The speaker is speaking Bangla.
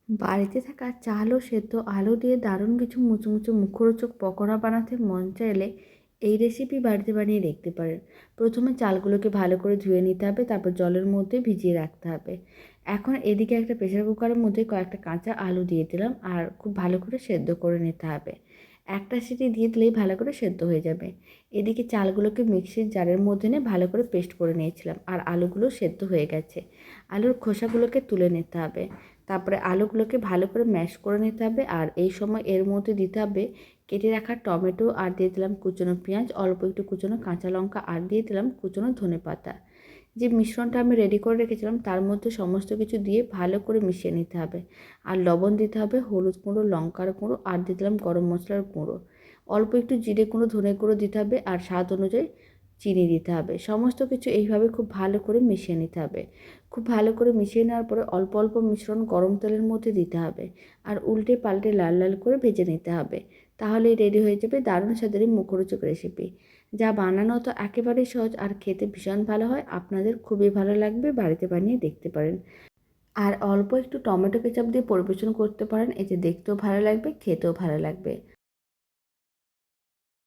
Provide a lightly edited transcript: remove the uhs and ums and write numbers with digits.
বাড়িতে থাকা চাল ও সেদ্ধ আলু দিয়ে দারুণ কিছু মুচমুচে মুখরোচক পকোড়া বানাতে মন চাইলে এই রেসিপি বাড়িতে বানিয়ে দেখতে পারেন। প্রথমে চালগুলোকে ভালো করে ধুয়ে নিতে হবে, তারপর জলের মধ্যে ভিজিয়ে রাখতে হবে। এখন এদিকে একটা প্রেসার কুকারের মধ্যে কয়েকটা কাঁচা আলু দিয়ে দিলাম আর খুব ভালো করে সেদ্ধ করে নিতে হবে। একটা সিটি দিয়ে দিলেই ভালো করে সেদ্ধ হয়ে যাবে। এদিকে চালগুলোকে মিক্সির জারের মধ্যে নিয়ে ভালো করে পেস্ট করে নিয়েছিলাম আর আলুগুলো সেদ্ধ হয়ে গেছে। আলুর খোসাগুলোকে তুলে নিতে হবে। তারপরে আলুগুলোকে ভালো করে ম্যাশ করে নিতে হবে আর এই সময় এর মধ্যে দিতে হবে কেটে রাখা টমেটো আর দিয়ে দিলাম কুচনো পেঁয়াজ, অল্প একটু কুচনো কাঁচা লঙ্কা আর দিয়ে দিলাম কুচনো ধনেপাতা। যে মিশ্রণটা আমি রেডি করে রেখেছিলাম তার মধ্যে সমস্ত কিছু দিয়ে ভালো করে মিশিয়ে নিতে হবে। আর লবণ দিতে হবে, হলুদ গুঁড়ো, লঙ্কার গুঁড়ো আর দিয়ে দিলাম গরম মশলার গুঁড়ো। অল্প একটু জিরে গুঁড়ো, ধনে গুঁড়ো দিতে হবে আর স্বাদ অনুযায়ী চিনি দিতে হবে। সমস্ত কিছু এইভাবে খুব ভালো করে মিশিয়ে নিতে হবে। খুব ভালো করে মিশিয়ে নেওয়ার পরে অল্প অল্প মিশ্রণ গরম তেলের মধ্যে দিতে হবে আর উল্টে পাল্টে লাল লাল করে ভেজে নিতে হবে। তাহলেই রেডি হয়ে যাবে দারুণ স্বাদের এই মুখরোচক রেসিপি, যা বানানো তো একেবারেই সহজ আর খেতে ভীষণ ভালো হয়। আপনাদের খুবই ভালো লাগবে, বাড়িতে বানিয়ে দেখতে পারেন। আর অল্প একটু টমেটো কেচাপ দিয়ে পরিবেশন করতে পারেন, এতে দেখতেও ভালো লাগবে, খেতেও ভালো লাগবে।